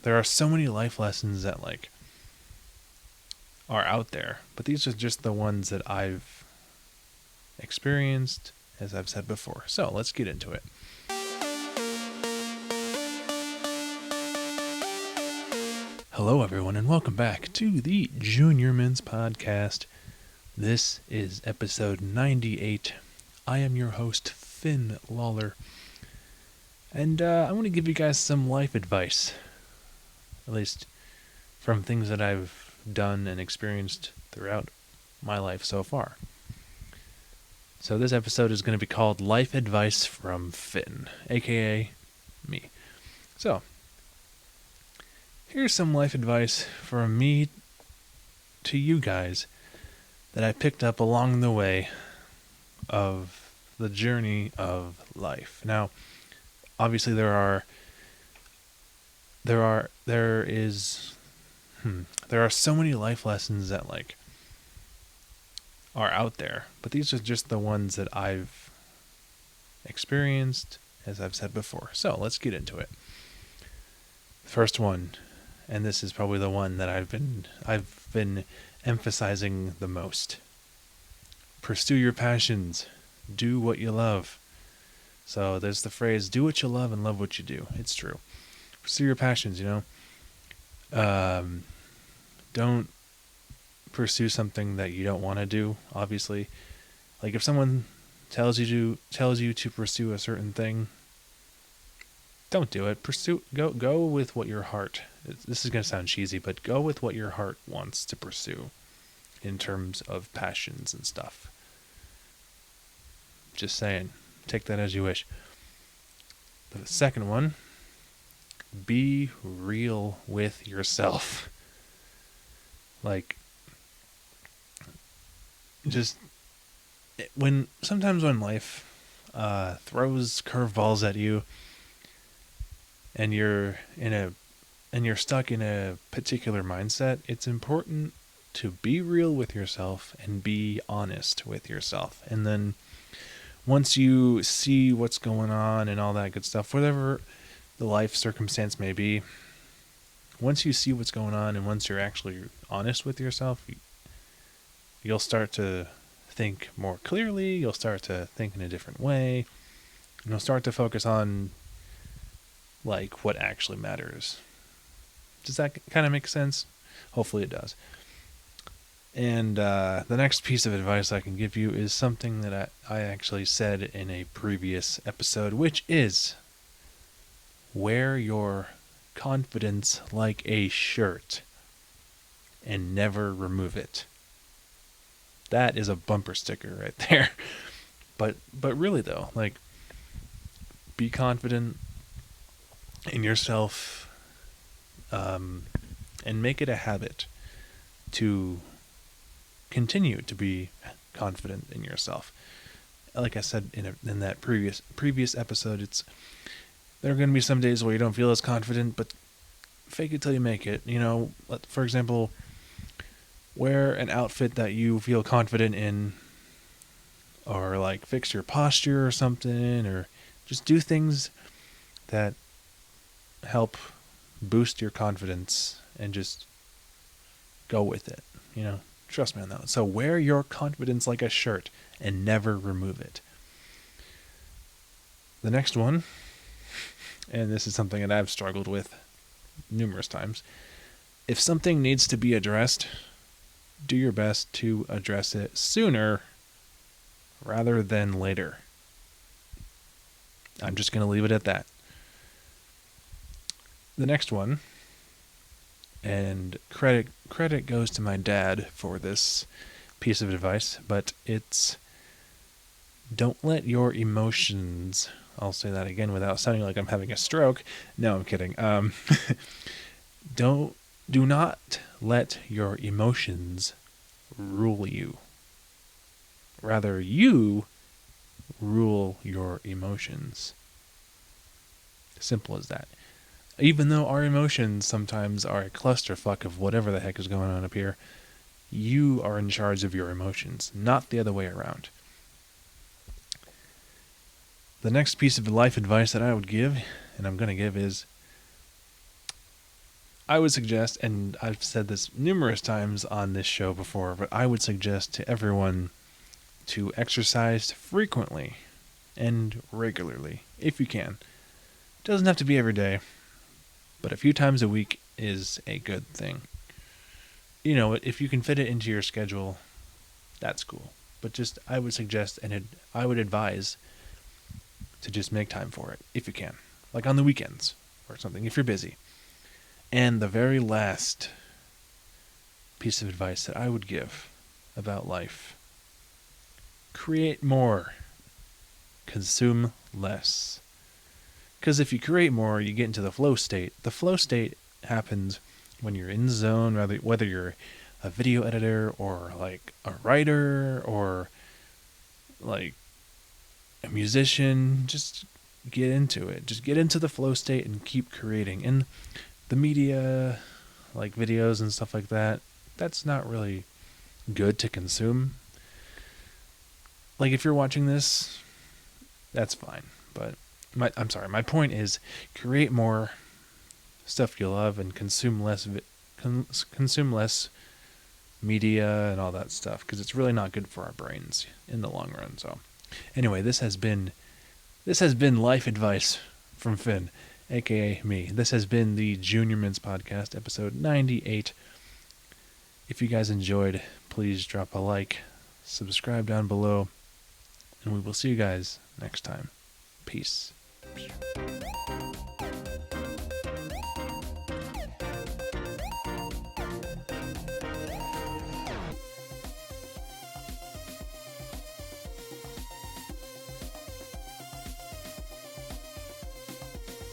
there are so many life lessons that are out there, but these are just the ones that I've experienced, as I've said before. So let's get into it. Hello, everyone, and welcome back to the Junior Men's Podcast. This is episode 98. I am your host, Finn Lawler, and I want to give you guys some life advice, at least from things that I've done and experienced throughout my life so far. So this episode is going to be called Life Advice from Finn, aka me. So, here's some life advice from me to you guys that I picked up along the way of the journey of life. Now, obviously there are so many life lessons that are out there, but these are just the ones that I've experienced, as I've said before. So let's get into it. First one, and this is probably the one that I've been emphasizing the most. Pursue your passions. Do what you love. So there's the phrase, do what you love and love what you do. It's true. Pursue your passions, don't pursue something that you don't want to do, obviously. Like if someone tells you to pursue a certain thing, don't do it. Go with what your heart. This is going to sound cheesy, but go with what your heart wants to pursue in terms of passions and stuff. Just saying. Take that as you wish. The second one, be real with yourself. Sometimes when life throws curveballs at you, and you're stuck in a particular mindset, it's important to be real with yourself and be honest with yourself. And then once you see what's going on and all that good stuff, whatever the life circumstance may be, once you see what's going on and once you're actually honest with yourself, you'll start to think more clearly, you'll start to think in a different way, and you'll start to focus on what actually matters. Does that kind of make sense? Hopefully it does. And the next piece of advice I can give you is something that I actually said in a previous episode, which is wear your confidence like a shirt and never remove it. That is a bumper sticker right there. But really though, be confident in yourself, and make it a habit to continue to be confident in yourself. Like I said in that previous episode, there are going to be some days where you don't feel as confident, but fake it till you make it. For example, wear an outfit that you feel confident in, or fix your posture or something, or just do things that help boost your confidence and just go with it. Trust me on that. So wear your confidence like a shirt and never remove it. The next one, and this is something that I've struggled with numerous times. If something needs to be addressed, do your best to address it sooner rather than later. I'm just going to leave it at that. The next one, and credit goes to my dad for this piece of advice, but it's don't let your emotions, I'll say that again without sounding like I'm having a stroke. No, I'm kidding. Do not let your emotions rule you. Rather, you rule your emotions. Simple as that. Even though our emotions sometimes are a clusterfuck of whatever the heck is going on up here, you are in charge of your emotions, not the other way around. The next piece of life advice that I would give, and I'm going to give, is I would suggest, and I've said this numerous times on this show before, but I would suggest to everyone to exercise frequently and regularly, if you can. It doesn't have to be every day, but a few times a week is a good thing. If you can fit it into your schedule, that's cool. But just, I would suggest and I would advise to just make time for it, if you can. Like on the weekends or something, if you're busy. And the very last piece of advice that I would give about life: create more, consume less. Because if you create more, you get into the flow state. The flow state happens when you're in the zone, whether you're a video editor or like a writer or like a musician. Just get into it. Just get into the flow state and keep creating. And the media, like videos and stuff like that, that's not really good to consume. Like if you're watching this, that's fine. But my point is, create more stuff you love and consume less consume less media and all that stuff, because it's really not good for our brains in the long run. So anyway, this has been life advice from Finn, aka me. This has been the Junior Mints Podcast, episode 98. If you guys enjoyed, please drop a like, subscribe down below, and we will see you guys next time. Peace.